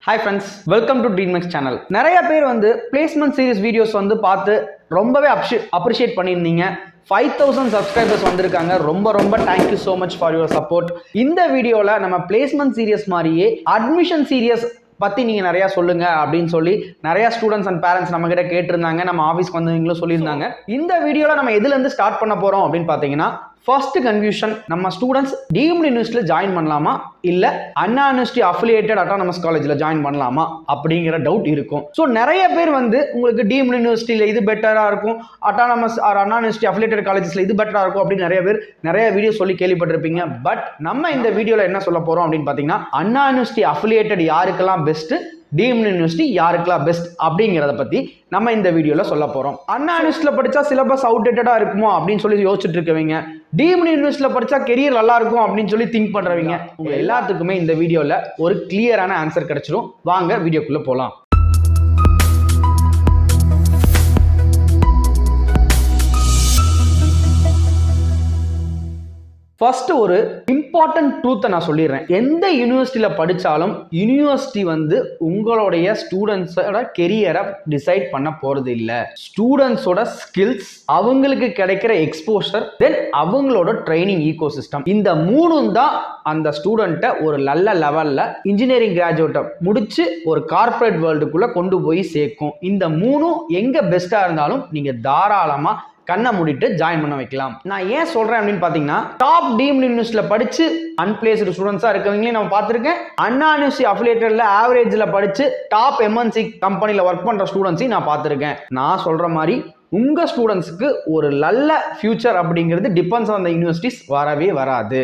Hi friends, welcome to DreamX channel. நிறைய பேர் வந்து பிளேஸ்மெண்ட் சீரிஸ் வீடியோஸ் வந்து பார்த்து ரொம்பவே அப்ரிஷியேட் பண்ணியிருந்தீங்க. 5000 சப்ஸ்கிரைபர்ஸ் வந்திருக்காங்க. ரொம்ப thank you so much for your support. இந்த வீடியோவில் நம்ம பிளேஸ்மெண்ட் சீரியஸ் மாதிரியே அட்மிஷன் சீரியஸ் பற்றி நீங்கள் நிறையா சொல்லுங்க அப்படின்னு சொல்லி நிறைய ஸ்டூடெண்ட்ஸ் அண்ட் பேரண்ட்ஸ் நம்ம கிட்ட கேட்டிருந்தாங்க. நம்ம ஆஃபீஸ்க்கு வந்தவங்களும் சொல்லியிருந்தாங்க. இந்த வீடியோவில் நம்ம எதுலேருந்து ஸ்டார்ட் பண்ண போகிறோம் அப்படின்னு பார்த்தீங்கன்னா, ஃபர்ஸ்ட் கன்ஃபியூஷன், நம்ம ஸ்டூடெண்ட்ஸ் டீம்டு யூனிவர்சிட்டியில் ஜாயின் பண்ணலாமா இல்லை அண்ணா யூனிவர்சிட்டி அஃபிலியேட்டட் அட்டானமஸ் காலேஜில் ஜாயின் பண்ணலாமா அப்படிங்கிற டவுட் இருக்கும். ஸோ நிறைய பேர் வந்து உங்களுக்கு டீம்டு யூனிவர்சிட்டியில் இது பெட்டராக இருக்கும், அட்டானமஸ் ஆர் அண்ணா யூனிவர்சிட்டி அஃபிலியேட்டட் காலேஜஸில் இது பெட்டராக இருக்கும் அப்படின்னு நிறைய பேர் நிறைய வீடியோ சொல்லி கேள்விப்பட்டிருப்பீங்க. பட் நம்ம இந்த வீடியோவில் என்ன சொல்ல போகிறோம் அப்படின்னு பார்த்தீங்கன்னா, அண்ணா யூனிவர்சிட்டி அஃபிலியேட்டட் யாருக்கெல்லாம் பெஸ்ட்டு, டீம்டு யூனிவர்சிட்டி யாருக்கெல்லாம் பெஸ்ட் அப்படிங்கிறத பற்றி நம்ம இந்த வீடியோவில் சொல்ல போகிறோம். அண்ணா யூனிவர்சிட்டியில் படித்தா சிலபஸ் அவுடேட்டடாக இருக்குமோ அப்படின்னு சொல்லி யோசிச்சுட்டு இருக்கவங்க, டீம்டு யூனிவர்சிட்டியில் படித்தா கெரியர் நல்லா இருக்கும் அப்படின்னு சொல்லி திங்க் பண்ணுறவங்க, உங்க எல்லாத்துக்குமே இந்த வீடியோவில் ஒரு கிளியரான ஆன்சர் கிடைச்சிடும். வாங்க வீடியோக்குள்ளே போகலாம். ஃபர்ஸ்ட் ஒரு இம்பார்ட்டன்ட் ட்ரூத்தை நான் சொல்லிடுறேன். எந்த யூனிவர்சிட்டியில் படித்தாலும் யூனிவர்சிட்டி வந்து உங்களுடைய ஸ்டூடெண்ட்ஸோட கெரியரை டிசைட் பண்ண போகிறது இல்லை. ஸ்டூடெண்ட்ஸோட ஸ்கில்ஸ், அவங்களுக்கு கிடைக்கிற எக்ஸ்போஷர், தென் அவங்களோட ட்ரைனிங் ஈகோ சிஸ்டம், இந்த மூணும் தான் அந்த ஸ்டூடெண்ட்டை ஒரு நல்ல லெவலில் இன்ஜினியரிங் கிராஜுவேட்டை முடிச்சு ஒரு கார்பரேட் வேர்ல்டுக்குள்ளே கொண்டு போய் சேர்க்கும். இந்த மூணும் எங்கே பெஸ்ட்டாக இருந்தாலும் நீங்கள் தாராளமாக கண்ணை மூடிட்டு ஜாயின் பண்ண வைக்கலாம். நான் ஏன் சொல்றேன் அப்படின்னு பாத்தீங்கன்னா, டாப் டீம்டு யூனிவர்சிட்டியில் படிச்சு அன்பிளேஸ்டு ஸ்டூடெண்ட்ஸா இருக்கவங்களையும் நான் பார்த்திருக்கேன். அண்ணா யூனிவர்சிட்டி அஃபிலியேட்டட்ல ஆவரேஜ்ல படிச்சு டாப் எம்என்சி கம்பெனில ஒர்க் பண்ற ஸ்டூடெண்ட்ஸையும் நான் பார்த்திருக்கேன். நான் சொல்ற மாதிரி உங்க ஸ்டூடெண்ட்ஸ்க்கு ஒரு நல்ல ஃபியூச்சர் அப்படிங்கிறது டிபெண்ட்ஸ் ஆன் த யூனிவர்சிட்டிஸ் வரவே வராது.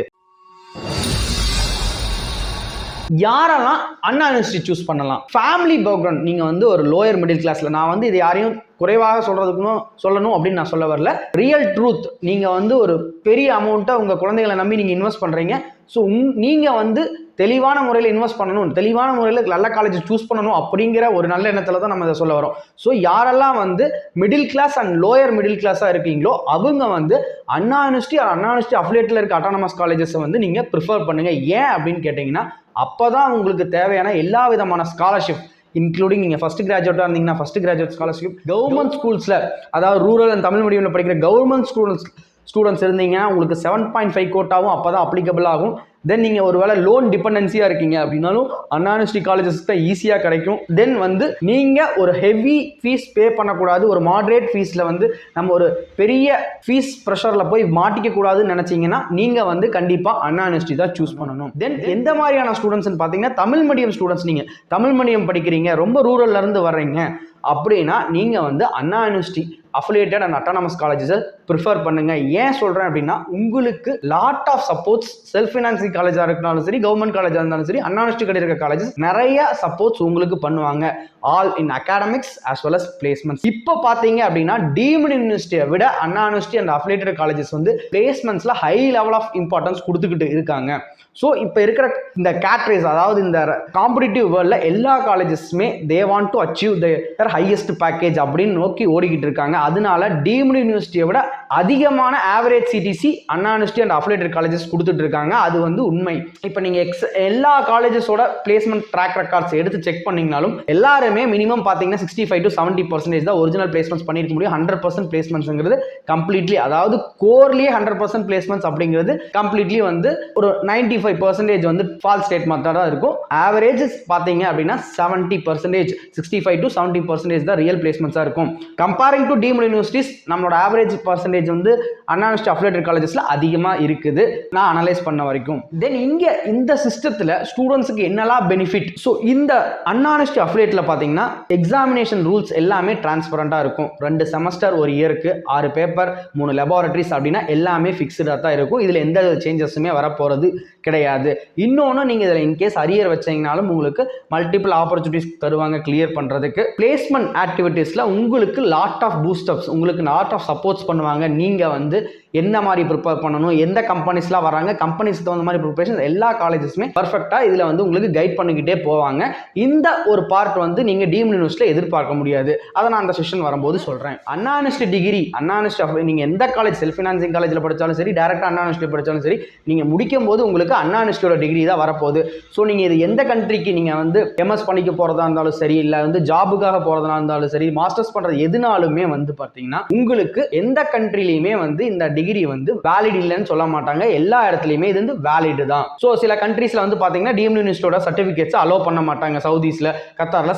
யாரெல்லாம் அண்ணா யூனிவர்சிட்டி சூஸ் பண்ணலாம்? ஃபேமிலி பேக்ரவுண்ட், நீங்க வந்து ஒரு லோயர் மிடில் கிளாஸ்ல, நான் வந்து இது யாரையும் குறைவாக சொல்லணும் அப்படின்னு நான் சொல்ல வரல. ரியல் ட்ரூத், நீங்க வந்து ஒரு பெரிய அமௌண்ட்டை உங்க குழந்தைகளை நம்பி நீங்க இன்வெஸ்ட் பண்றீங்க. ஸோ நீங்க வந்து தெளிவான முறையில் இன்வெஸ்ட் பண்ணணும், தெளிவான முறையில் நல்ல காலேஜ் சூஸ் பண்ணணும் அப்படிங்கிற ஒரு நல்ல எண்ணத்துல தான் நம்ம இதை சொல்ல வரோம். ஸோ யாரெல்லாம் வந்து middle class and lower middle கிளாஸாக இருக்கீங்களோ அவங்க வந்து அண்ணா யூனிவர்சிட்டி அஃபிலியேட்டில் இருக்க அட்டானமஸ் காலேஜஸை வந்து நீங்க ப்ரிஃபர் பண்ணுங்க. ஏன் அப்படின்னு கேட்டீங்கன்னா, அப்போதான் உங்களுக்கு தேவையான எல்லா விதமான ஸ்காலர்ஷிப், இன்க்ளூடிங் நீங்கள் ஃபர்ஸ்ட் கிராஜுவேட்டாக இருந்தீங்கன்னா ஃபர்ஸ்ட் கிராஜுவேட் ஸ்காலர்ஷிப், கவர்மெண்ட் ஸ்கூல்ஸில், அதாவது ரூரல் அண்ட் தமிழ் மீடியமில் படிக்கிற கவர்மெண்ட் ஸ்டூடெண்ட்ஸ் இருந்தீங்கன்னா உங்களுக்கு 7.5 கோட்டாவும் அப்போ தான் அப்ளிகபிள் ஆகும். தென் நீங்கள் ஒரு வேளை லோன் டிபெண்டன்சியாக இருக்கீங்க அப்படின்னாலும் அண்ணா யூனிவர்சிட்டி காலேஜஸ்க்கு தான் ஈஸியாக கிடைக்கும். தென் வந்து நீங்கள் ஒரு ஹெவி ஃபீஸ் பே பண்ணக்கூடாது, ஒரு மாடரேட் ஃபீஸில் வந்து நம்ம ஒரு பெரிய ஃபீஸ் ப்ரெஷரில் போய் மாட்டிக்க கூடாதுன்னு நினச்சிங்கன்னா நீங்கள் வந்து கண்டிப்பாக அண்ணா யூனிவர்சிட்டி தான் சூஸ் பண்ணணும். தென் எந்த மாதிரியான ஸ்டூடெண்ட்ஸ்ன்னு பார்த்தீங்கன்னா, தமிழ் மீடியம் ஸ்டூடெண்ட்ஸ், நீங்கள் தமிழ் மீடியம் படிக்கிறீங்க, ரொம்ப ரூரல்லேருந்து வர்றீங்க அப்படின்னா நீங்கள் வந்து Anna university affiliated and autonomous காலேஜஸை ப்ரிஃபர் பண்ணுங்க. ஏன் சொல்கிறேன் அப்படின்னா, உங்களுக்கு lot of supports, self financing காலேஜாக இருந்தாலும் சரி, கவர்மெண்ட் காலேஜாக இருந்தாலும் சரி, அண்ணா யூனிவர்சிட்டி கிடைக்கிற காலேஜஸ் நிறைய சப்போர்ட்ஸ் உங்களுக்கு பண்ணுவாங்க, all in academics as well as பிளேஸ்மெண்ட்ஸ். இப்போ பார்த்தீங்க அப்படின்னா, டீம்டு யூனிவர்சிட்டியை விட Anna university and affiliated colleges வந்து பிளேஸ்மெண்ட்ஸில் ஹை லெவல் ஆஃப் இம்பார்ட்டன்ஸ் கொடுத்துக்கிட்டு இருக்காங்க. ஸோ இப்போ இருக்கிற இந்த கேட் ரேஸ், அதாவது இந்த காம்படிட்டிவ் வேர்ல்டில் எல்லா காலேஜஸுமே they want to achieve their highest package அப்படின்னு நோக்கி ஓடிக்கிட்டு இருக்காங்க. அதனால டீம்டு யூனிவர்சிட்டியை விட அதிகமான average CTC Anna university and affiliated colleges கொடுத்துட்டு இருக்காங்க. அது வந்து உண்மை. இப்போ நீங்கள் எல்லா காலேஜஸோட பிளேஸ்மெண்ட் ட்ராக் ரெக்கார்ட்ஸ் எடுத்து செக் பண்ணீங்கனாலும் எல்லாருமே மினிமம் பார்த்தீங்கன்னா 65 to 70% தான் ஒரிஜினல் பிளேஸ்மெண்ட்ஸ் பண்ணியிருக்க முடியும். 100% பிளேஸ்மெண்ட்ஸ்ங்கிறது கம்ப்ளீட்லி, அதாவது கோர்லேயே 100% பிளேஸ்மெண்ட்ஸ் அப்படிங்கிறது கம்ப்ளீட்லி வந்து ஒரு 95% வந்து ஃபால்ஸ் ஸ்டேட்மெண்ட் தான் இருக்கும். ஆவரேஜஸ் பார்த்தீங்க அப்படின்னா 70%, 65 to 70% தான் ரியல் பிளேஸ்மெண்ட்ஸாக இருக்கும். கம்பேரிங் டு டீம்டு யூனிவர்சிட்டிஸ், நம்மளோட ஆவரேஜ் பர்சன்டேஜ் வந்து அண்ணா யூனிவர்சிட்டி அஃபிலியேட்டட் காலேஜஸ்ல அதிகமாக இருக்குது நான் அனலைஸ் பண்ண வரைக்கும். தென் இங்கே இந்த சிஸ்டத்தில் ஸ்டூடெண்ட்ஸுக்கு என்னெல்லாம் பெனிஃபிட்? ஸோ இந்த அண்ணா யூனிவர்சிட்டி அஃபிலியேட்டில் பார்த்தீங்கன்னா எக்ஸாமினேஷன் ரூல்ஸ் எல்லாமே டிரான்ஸ்பரண்டாக இருக்கும். 2 செமஸ்டர் ஒரு இயருக்கு, 6 பேப்பர், 3 லெபார்டரிஸ் அப்படின்னா எல்லாமே ஃபிக்ஸ்டாக தான் இருக்கும். இதில் எந்த சேஞ்சஸுமே வரப்போகிறது கிடையாது. இன்னொன்று, நீங்கள் இதில் இன்கேஸ் அரியர் வச்சீங்கனாலும் உங்களுக்கு மல்டிபிள் ஆப்பர்ச்சுனிட்டிஸ் தருவாங்க கிளியர் பண்ணுறதுக்கு. பிளேஸ்மெண்ட் ஆக்டிவிட்டீஸில் உங்களுக்கு லாட் ஆஃப் பூஸ்டப்ஸ், உங்களுக்கு லாட் ஆஃப் சப்போர்ட்ஸ் பண்ணுவாங்க. நீங்கள் வந்து என்ன மாதிரி ப்ரிப்பேர் பண்ணணும், எந்த கம்பெனிஸ்லாம் வராங்க, கம்பெனிஸ்க்கு தகுந்த மாதிரி ப்ரிப்பரேஷன் எல்லா காலேஜஸுமே பர்ஃபெக்டாக இதில் வந்து உங்களுக்கு கைட் பண்ணிக்கிட்டே போவாங்க. இந்த ஒரு பார்ட் வந்து நீங்கள் டீம்டு யூனிவர்சிட்டியில் எதிர்பார்க்க முடியாது. அதை நான் அந்த செஷன் வரும்போது சொல்கிறேன். அண்ணா யூனிவர்சிட்டி டிகிரி, அண்ணா யூனிவர்சிட்டி நீங்கள் எந்த காலேஜ் செல்ஃப் ஃபினான்சிங் காலேஜில் படித்தாலும் சரி, டேரெக்டாக அண்ணா யூனிவர்சிட்டி படித்தாலும் சரி, நீங்கள் முடிக்கும் போது உங்களுக்கு அண்ணா யூனிவர்சிட்டியோட டிகிரி தான் வரப்போகுது. ஸோ நீங்கள் இது எந்த கண்ட்ரிக்கு நீங்கள் வந்து எம்எஸ் பண்ணிக்க போகிறதா இருந்தாலும் சரி, இல்லை வந்து ஜாபுக்காக போகிறதா இருந்தாலும் சரி, மாஸ்டர்ஸ் பண்ணுறது எதுனாலுமே வந்து பார்த்தீங்கன்னா உங்களுக்கு எந்த கண்ட்ரிலையுமே வந்து இந்த டிகிரி வந்து வேலிட் இல்லைன்னு சொல்ல மாட்டாங்க. எல்லா இடத்துலையுமே இது வந்து வேலிட் தான். ஸோ சில கண்ட்ரீஸில் வந்து பார்த்தீங்கன்னா டீம்டு யூனிவர்சிட்டியோட சர்டிஃபிகேட்ஸ் அலோவ் பண்ண மாட்டாங்க. சவுதீஸில், கத்தாரில்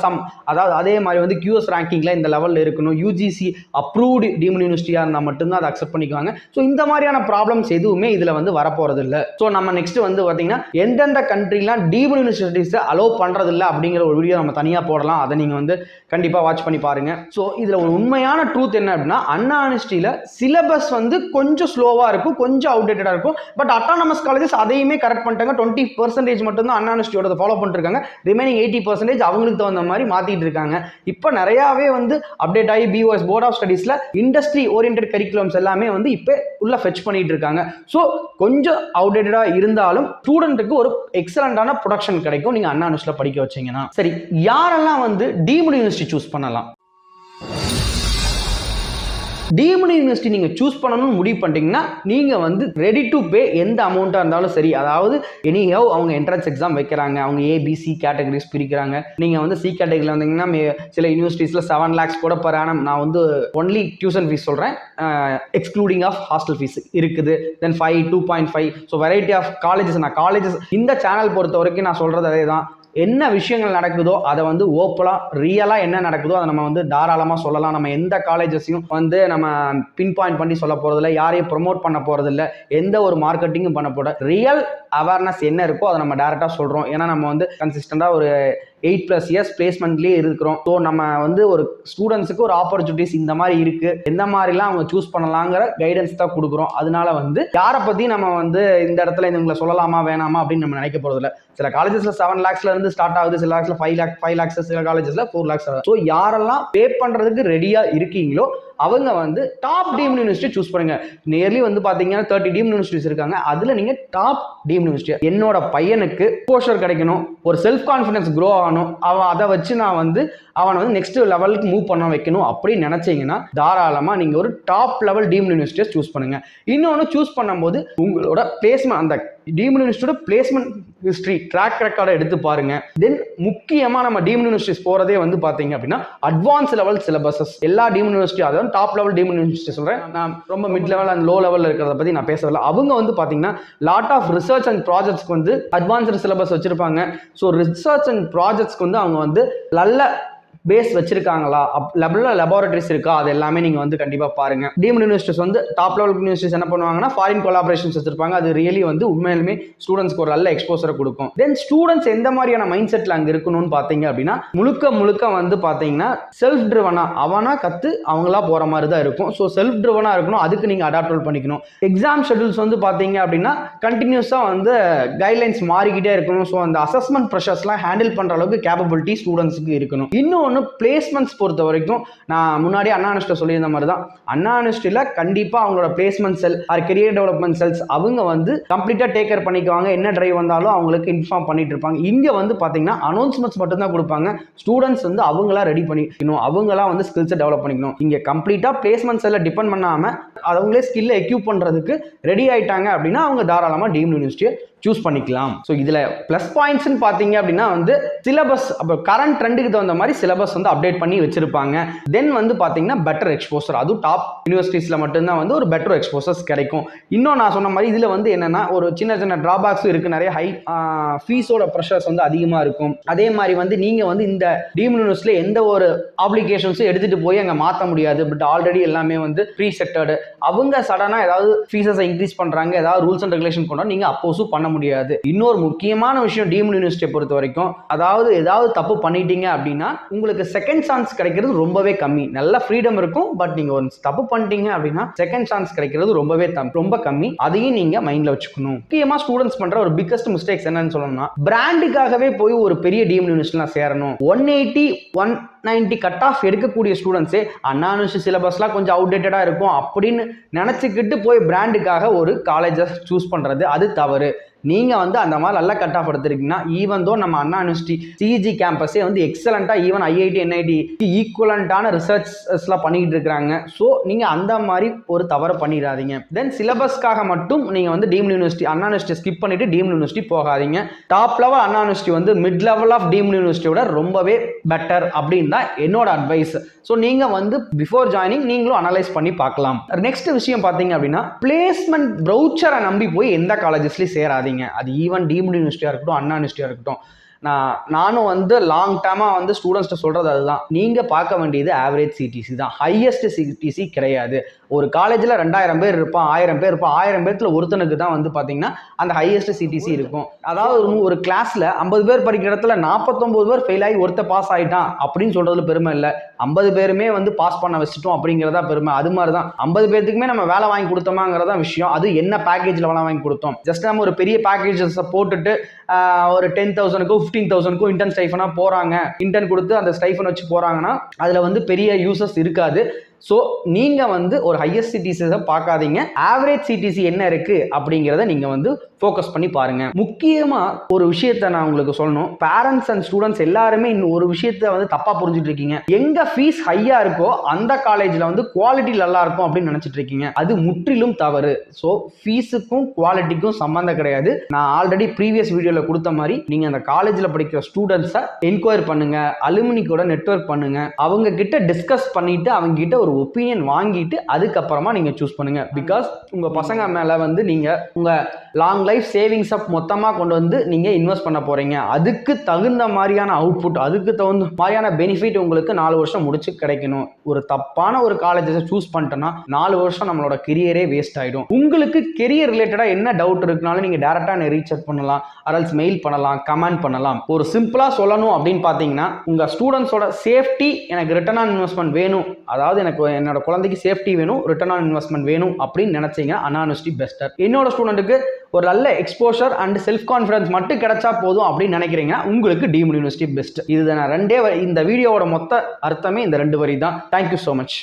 அதாவது அதே மாதிரி வந்து QS ரேங்கிங்கில் இந்த லெவலில் இருக்கணும், UGC அப்ரூவ்டு டீம்டு யூனிவர்சிட்டியாக இருந்தால் மட்டும்தான் அதை அக்செப்ட் பண்ணிக்குவாங்க. ஸோ இந்த மாதிரியான ப்ராப்ளம்ஸ் எதுவுமே இதில் வந்து வரப்போகிறது இல்லை. ஸோ நம்ம நெக்ஸ்ட் வந்து பார்த்தீங்கன்னா எந்தெந்த கண்ட்ரிலாம் டீம்டு யூனிவர்சிட்டிஸை அலோவ் பண்ணுறது இல்லை அப்படிங்கிற ஒரு வீடியோ நம்ம தனியாக போடலாம். அதை நீங்கள் வந்து கண்டிப்பாக வாட்ச் பண்ணி பாருங்க. ஸோ இதில் ஒரு உண்மையான ட்ரூத் என்ன அப்படின்னா, அண்ணா யூனிவர்சிட்டியில் சிலபஸ் வந்து கொஞ்சம் ஸ்லோவாக இருக்கும், கொஞ்சம் அவுடேட்டடாக இருக்கும். பட் அட்டானமஸ் காலேஜஸ் அதையுமே கரெக்ட் பண்ணிட்டாங்க. 20% மட்டும்தான் அண்ணா யூனிவர்சிட்டியோட ஃபாலோ பண்ணிட்டு இருக்காங்க. ரிமைனிங் 80% அவங்களுக்கு தகுந்த மாதிரி மாற்றிட்டு இருக்காங்க. இப்போ நிறையாவே வந்து அப்டேட் ஆகி BOS போர்ட் ஆஃப் ஸ்டடீஸில் இண்டஸ்ட்ரி ஓரியன்டட் கரிக்குலம்ஸ் எல்லாமே வந்து இப்போ உள்ள ஃபெச் பண்ணிட்டு இருக்காங்க. ஸோ கொஞ்சம் அவுடேட்டடாக இருந்தாலும் ஸ்டூடெண்ட்டுக்கு ஒரு எக்ஸலண்டான ப்ரொடக்ஷன் கிடைக்கும் நீங்கள் அண்ணா யூனிவர்சிட்டியில் படிக்க வச்சீங்கன்னா. சரி, யாரெல்லாம் வந்து டீம்டு யூனிவர்சிட்டி சூஸ் பண்ணலாம்? டீம்டு யூனிவர்சிட்டி நீங்கள் சூஸ் பண்ணணும்னு முடிவு பண்ணிட்டீங்கன்னா நீங்கள் வந்து ரெடி டு பே எந்த அமௌண்ட்டாக இருந்தாலும் சரி. அதாவது எனிஹவ் அவங்க என்ட்ரன்ஸ் எக்ஸாம் வைக்கிறாங்க, அவங்க ABC கேட்டகரிஸ் பிரிக்கிறாங்க. நீங்கள் வந்து C கேட்டகரியில் வந்தீங்கன்னா சில யூனிவர்சிட்டிஸில் 7 lakhs கூட per annum, நான் வந்து ஒன்லி டியூஷன் ஃபீஸ் சொல்கிறேன், எக்ஸ்க்ளூடிங் ஆஃப் ஹாஸ்டல் ஃபீஸ் இருக்குது. Then 5, 2.5. So variety of colleges. நான் காலேஜஸ் இந்த சேனல் பொறுத்த வரைக்கும் நான் சொல்கிறது அதே தான். என்ன விஷயங்கள் நடக்குதோ அதை வந்து ஓப்பனாக ரியலாக என்ன நடக்குதோ அதை நம்ம வந்து தாராளமாக சொல்லலாம். நம்ம எந்த காலேஜஸையும் வந்து நம்ம பின் பாயிண்ட் பண்ணி சொல்ல போகிறதில்ல, யாரையும் ப்ரொமோட் பண்ண போகிறதில்ல, எந்த ஒரு மார்க்கெட்டிங்கும் பண்ண போகிற ரியல் அவேர்னஸ் என்ன இருக்கோ அதை நம்ம டேரெக்டாக சொல்கிறோம். ஏன்னா நம்ம வந்து கன்சிஸ்டண்டாக ஒரு 8+ years பிளேஸ்மெண்ட்லேயே இருக்கிறோம். ஸோ நம்ம வந்து ஒரு ஸ்டூடெண்ட்ஸுக்கு ஒரு ஆப்பர்ச்சுனிட்டிஸ் இந்த மாதிரி இருக்குது, எந்த மாதிரிலாம் அவங்க சூஸ் பண்ணலாங்கிற கைடன்ஸ் தான் கொடுக்குறோம். அதனால வந்து யாரை பற்றி நம்ம வந்து இந்த இடத்துல இவங்களை சொல்லலாமா வேணாமா அப்படின்னு நம்ம நினைக்க போகிறதில்ல. சில காலேஜஸில் 7 lakhsல இருந்து ஸ்டார்ட் ஆகுது, சில காலேஜில் 5 lakhs, சில காலேஜஸில் 4 lakhs. ஸோ யாரெல்லாம் பே பண்ணுறதுக்கு ரெடியாக இருக்கீங்களோ அவங்க வந்து டாப் டீம்டு யூனிவர்சிட்டி சூஸ் பண்ணுங்க. நியர்லி வந்து பார்த்தீங்கன்னா 30 டீம்டு யூனிவர்சிட்டிஸ் இருக்காங்க. அதில் நீங்கள் டாப் டீம்டு யூனிவர்சிட்டி, என்னோட பையனுக்கு எக்ஸ்போஷர் கிடைக்கணும், ஒரு செல்ஃப் கான்ஃபிடன்ஸ் க்ரோ ஆகணும், அவன் அதை வச்சு நான் வந்து அவனை வந்து நெக்ஸ்ட் லெவலுக்கு மூவ் பண்ண வைக்கணும் அப்படின்னு நினைச்சீங்கன்னா தாராளமாக நீங்கள் ஒரு டாப் லெவல் டீம்டு யூனிவர்சிட்டியை சூஸ் பண்ணுங்க. இன்னொன்று சூஸ் பண்ணும்போது உங்களோட பிளேஸ்மெண்ட், அந்த டீம்டு யூனிவர்சிட்டியோட பிளேஸ்மெண்ட் ஹிஸ்ட்ரி, ட்ராக் ரெக்கார்டை எடுத்து பாருங்க. தென் முக்கியமாக நம்ம டீம்டு யூனிவர்சிட்டிஸ் போகிறதே வந்து பார்த்தீங்க அப்படின்னா அட்வான்ஸ் லெவல் சிலபஸஸ். எல்லா டீம்டு யூனிவர்சிட்டி, அதாவது டாப் லெவல் டீம்டு யூனிவர்சிட்டி சொல்கிறேன், நான் ரொம்ப மிட் லெவல் அண்ட் லோ லெவலில் இருக்கிறத பற்றி நான் பேசவில்லை. அவங்க வந்து பார்த்தீங்கன்னா லாட் ஆஃப் ரிசர்ச் அண்ட் ப்ராஜெக்ட்ஸ்க்கு வந்து அட்வான்ஸ்டு சிலபஸ் வச்சிருப்பாங்க. ஸோ ரிசர்ச் அண்ட் ப்ராஜெக்ட்ஸ்க்கு வந்து அவங்க வந்து நல்ல பேஸ் வச்சிருக்காங்களா, லெபார்டரிஸ் இருக்கா, அது எல்லாமே நீங்கள் வந்து கண்டிப்பாக பாருங்க. டீம்டு யூனிவர்சிட்டிஸ் வந்து டாப் லெவல் யூனிவர்சிட்டிஸ் என்ன பண்ணுவாங்கன்னா ஃபாரின் கொலாபரேஷன்ஸ் வச்சிருப்பாங்க. அது ரியலி வந்து உண்மையிலுமே ஸ்டூடெண்ட்ஸ்க்கு ஒரு நல்ல எக்ஸ்போசரை கொடுக்கும். தென் ஸ்டூடெண்ட்ஸ் எந்த மாதிரியான மைண்ட் செட்டில் அங்கே இருக்கணும்னு பார்த்தீங்க அப்படின்னா முழுக்க வந்து பார்த்தீங்கன்னா செல்ஃப் ட்ரிவனா, அவனா கற்று அவங்களா போகிற மாதிரி தான் இருக்கும். ஸோ செல்ஃப் ட்ரிவனா இருக்கணும், அதுக்கு நீங்கள் அடாப்ட் பண்ணிக்கணும். எக்ஸாம் ஷெட்யூல்ஸ் வந்து பார்த்தீங்க அப்படின்னா கண்டினியூஸாக வந்து கைட்லைன்ஸ் மாறிக்கிட்டே இருக்கணும். ஸோ அந்த அசஸ்மெண்ட் ப்ரெஷர்ஸ்லாம் ஹேண்டில் பண்ணுற அளவுக்கு கேப்பபிலிட்டி ஸ்டூடெண்ட்ஸுக்கு இருக்கணும். இன்னொன்று பிளேஸ்மெண்ட்ஸ் பொறுத்த வரைக்கும் நான் முன்னாடி அண்ணா யூனிவர்சிட்டியில் சொல்லியிருந்த மாதிரி தான், அண்ணா யூனிவர்சிட்டியில் கண்டிப்பாக அவங்களோட placement cell or career development cells அவங்க வந்து கம்ப்ளீட்டாக டேக் கேர் பண்ணிக்குவாங்க. என்ன டிரைவ் வந்தாலும் அவங்களுக்கு இன்ஃபார்ம் பண்ணிட்டு இருப்பாங்க. இங்கே வந்து பார்த்தீங்கன்னா அனௌன்ஸ்மெண்ட்ஸ் மட்டும்தான் கொடுப்பாங்க. ஸ்டூடெண்ட்ஸ் வந்து அவங்களா ரெடி பண்ணிக்கணும், அவங்களா வந்து ஸ்கில்ஸை டெவலப் பண்ணிக்கணும். இங்கே கம்ப்ளீட்டாக பிளேஸ்மெண்ட் செல்லை டிபெண்ட் பண்ணாமல் அவங்களே ஸ்கில்லை எக்யூப் பண்ணுறதுக்கு ரெடி ஆயிட்டாங்க அப்படின்னா அவங்க தாராளமாக டீம்டு யூனிவர்சிட்டியை சூஸ் பண்ணிக்கலாம். ஸோ இதில் ப்ளஸ் பாயிண்ட்ஸ்ன்னு பார்த்தீங்க அப்படின்னா வந்து சிலபஸ், அப்போ கரண்ட் ட்ரெண்டுக்கு தகுந்த மாதிரி சிலபஸ் வந்து அப்டேட் பண்ணி வச்சிருப்பாங்க. தென் வந்து பார்த்தீங்கன்னா பெட்டர் எக்ஸ்போசர், அதுவும் டாப் யூனிவர்சிட்டிஸில் மட்டும்தான் வந்து ஒரு பெட்டர் எக்ஸ்போசர்ஸ் கிடைக்கும். இன்னும் நான் சொன்ன மாதிரி இதில் வந்து என்னென்னா ஒரு சின்ன ட்ராபேக்ஸும் இருக்குது. நிறைய ஹை ஃபீஸோட ப்ரெஷர்ஸ் வந்து அதிகமாக இருக்கும். அதே மாதிரி வந்து நீங்கள் வந்து இந்த டீம்டு யூனிவர்சிட்டியில் எந்த ஒரு ஆப்ளிகேஷன்ஸும் எடுத்துகிட்டு போய் அங்கே மாற்ற முடியாது. பட் ஆல்ரெடி எல்லாமே வந்து ப்ரீ செட்டடு. அவங்க சடனாக ஏதாவது ஃபீஸஸை இன்க்ரீஸ் பண்ணுறாங்க, ஏதாவது ரூல்ஸ் அண்ட் ரெகுலேஷன் கொண்டு நீங்கள் அப்போஸும் பண்ண முடியாது. இன்னொரு முக்கியமான விஷயம் டீம்டு யூனிவர்சிட்டியை பொறுத்த வரைக்கும், அதாவது ஏதாவது தப்பு பண்ணிட்டீங்க அப்படின்னா உங்களுக்கு செகண்ட் சான்ஸ் கிடைக்கிறது ரொம்பவே கம்மி. நல்ல ஃப்ரீடம் இருக்கும், பட் நீங்க ஒரு தப்பு பண்ணிட்டீங்க அப்படின்னா செகண்ட் சான்ஸ் கிடைக்கிறது ரொம்ப கம்மி. அதையும் நீங்க மைண்ட்ல வச்சுக்கணும். முக்கியமா ஸ்டூடெண்ட்ஸ் பண்ற ஒரு பிக்கஸ்ட் மிஸ்டேக்ஸ் என்னன்னு சொல்லணும்னா, பிராண்டுக்காகவே போய் ஒரு பெரிய டீம்டு யூனிவர்சிட்டிலாம் சேரணும். 180 190 கட் ஆஃப் எடுக்கக்கூடிய ஸ்டூடெண்ட்ஸே அண்ணா யூனிவர்சிட்டி சிலபஸ்லாம் கொஞ்சம் அவுடேட்டடா இருக்கும் அப்படின்னு நினைச்சுக்கிட்டு போய் பிராண்டுக்காக ஒரு காலேஜை சூஸ் பண்றது அது தவறு. நீங்க வந்து அந்த மாதிரி நல்ல கட் ஆஃப் எடுத்திருக்கீங்கன்னா, ஈவன் தோ நம்ம அண்ணா யூனிவர்சிட்டி சிஜி கேம்பஸே வந்து எக்ஸலண்டா ஈவன் ஐஐடி என்ஐடி ஈக்குவலண்டான ரிசர்ச்ஸ்லாம் பண்ணிட்டு இருக்காங்க. ஸோ நீங்க அந்த மாதிரி ஒரு தவறு பண்ணிடாதீங்க. தென் சிலபஸ்க்காக மட்டும் நீங்க வந்து டீம்டு யூனிவர்சிட்டி அண்ணா யூனிவர்சிட்டி ஸ்கிப் பண்ணிட்டு டீம்டு யூனிவர்சிட்டி போகாதீங்க. டாப் லெவல் அண்ணா யூனிவர்சிட்டி வந்து மிட் லெவல் ஆஃப் டீம்டு யூனிவர்சிட்டியோட ரொம்பவே பெட்டர் அப்படின்னு தான் என்னோட அட்வைஸ். ஸோ நீங்க வந்து பிஃபோர் ஜாயினிங் நீங்களும் அனலைஸ் பண்ணி பார்க்கலாம். நெக்ஸ்ட் விஷயம் பார்த்தீங்க அப்படின்னா, பிளேஸ்மெண்ட் ப்ரௌச்சரை நம்பி போய் எந்த காலேஜஸ்லயும் சேராதீங்க. அது ஈவன் டீம்டு யூனிவர்சிட்டியா இருக்கட்டும், அண்ணா யூனிவர்சிட்டியா இருக்கட்டும். நானும் வந்து லாங் டேர்மா வந்து ஸ்டூடெண்ட்ஸ்ட்டு சொல்றது அதுதான். நீங்க பார்க்க வேண்டியது ஆவரேஜ் சிடிசி தான், ஹையஸ்ட் சிடிசி கிடையாது. ஒரு காலேஜில் 2000 பேர் இருப்பான், 1000 பேர் இருப்பான். 1000 பேர்த்துல ஒருத்தனுக்கு தான் வந்து பார்த்தீங்கன்னா அந்த ஹையஸ்ட் சிடிசி இருக்கும். அதாவது ஒரு கிளாஸ்ல 50 பேர் படிக்கிற இடத்துல 49 பேர் ஃபெயில் ஆகி ஒருத்த பாஸ் ஆகிட்டான் அப்படின்னு சொல்றதுல பெருமை இல்லை. 50 பேருமே வந்து பாஸ் பண்ண வச்சுட்டோம் அப்படிங்கிறதா பெருமை. அது மாதிரி தான் 50 பேருக்குமே நம்ம வேலை வாங்கி கொடுத்தோமாங்கிறதா விஷயம். அது என்ன பேக்கேஜில் வேலை வாங்கி கொடுத்தோம். ஜஸ்ட் நம்ம ஒரு பெரிய பேக்கேஜஸை போட்டுட்டு ஒரு 10,000க்கும் 15,000க்கும் இன்டர்ன் ஸ்டைஃபனாக போகிறாங்க, இன்டர்ன் கொடுத்து அந்த ஸ்டைஃபன் வச்சு போகிறாங்கன்னா அதில் வந்து பெரிய யூசஸ் இருக்காது. ஸோ நீங்கள் வந்து ஒரு ஹையஸ்ட் சிடிசிஸை பார்க்காதீங்க, ஆவரேஜ் சிடிசி என்ன இருக்குது அப்படிங்கிறத நீங்கள் வந்து ஃபோக்கஸ் பண்ணி பாருங்கள். முக்கியமாக ஒரு விஷயத்தை நான் உங்களுக்கு சொல்லணும், பேரண்ட்ஸ் அண்ட் ஸ்டூடெண்ட்ஸ் எல்லாருமே இன்னும் ஒரு விஷயத்தை வந்து தப்பாக புரிஞ்சுட்டு இருக்கீங்க. எங்கே ஃபீஸ் ஹையாக இருக்கோ அந்த காலேஜில் வந்து குவாலிட்டி நல்லா இருக்கும் அப்படின்னு நினச்சிட்டு இருக்கீங்க. அது முற்றிலும் தவறு. ஸோ ஃபீஸுக்கும் குவாலிட்டிக்கும் சம்மந்தம் கிடையாது. நான் ஆல்ரெடி ப்ரீவியஸ் வீடியோவில் கொடுத்த மாதிரி நீங்கள் அந்த காலேஜில் படிக்கிற ஸ்டூடெண்ட்ஸை என்கொயர் பண்ணுங்க, அலுமினி கூட நெட்வொர்க் பண்ணுங்க, அவங்க கிட்ட டிஸ்கஸ் பண்ணிட்டு அவங்க கிட்ட ஒரு ஒப்பீனியன் வாங்கிட்டு அதுக்கப்புறமா நீங்க சூஸ் பண்ணுங்க. பிகாஸ் உங்க பசங்க மேல வந்து நீங்க உங்க லாங் லைஃப் சேவிங்ஸ் மொத்தமா கொண்டு வந்து நீங்க இன்வெஸ்ட் பண்ண போறீங்க. அதுக்கு தகுந்த மாதிரியான அவுட்புட், அதுக்கு தகுந்த மாதிரியான பெனிஃபிட் உங்களுக்கு 4 வருஷம் முடிச்சு கிடைக்கணும். ஒரு தப்பான ஒரு காலேஜை சூஸ் பண்ணிட்டோம்னா 4 வருஷம் நம்மளோட கெரியரே வேஸ்ட் ஆயிடும். உங்களுக்கு கெரியர் ரிலேட்டடா என்ன டவுட் இருக்குனாலும் நீங்க டைரக்டா ரீச் அவுட் பண்ணலாம், அரல்ஸ் மெயில் பண்ணலாம், கமெண்ட் பண்ணலாம். ஒரு சிம்பிளா சொல்லணும் அப்படின்னு பாத்தீங்கன்னா, உங்க ஸ்டூடெண்ட்ஸோட சேஃப்டி, எனக்கு ரிட்டர்ன் ஆன் இன்வெஸ்ட்மெண்ட் வேணும், அதாவது எனக்கு என்னோட குழந்தைக்கு சேஃப்டி வேணும், ரிட்டர்ன் ஆன் இன்வெஸ்ட்மெண்ட் வேணும் அப்படின்னு நினைச்சீங்கன்னா அண்ணா யூனிவர்சிட்டி பெஸ்டர். என்னோட ஸ்டூடெண்ட்டுக்கு ஒரு நல்ல எக்ஸ்போஷர் அண்ட் செல்ஃப் கான்ஃபிடன்ஸ் மட்டும் கிடைச்சா போதும் அப்படின்னு நினைக்கிறீங்கன்னா உங்களுக்கு டீம்டு யூனிவர்சிட்டி பெஸ்ட். இதுதான் இந்த வீடியோவோட மொத்த அர்த்தமே இந்த 2 வரி தான். Thank you so much.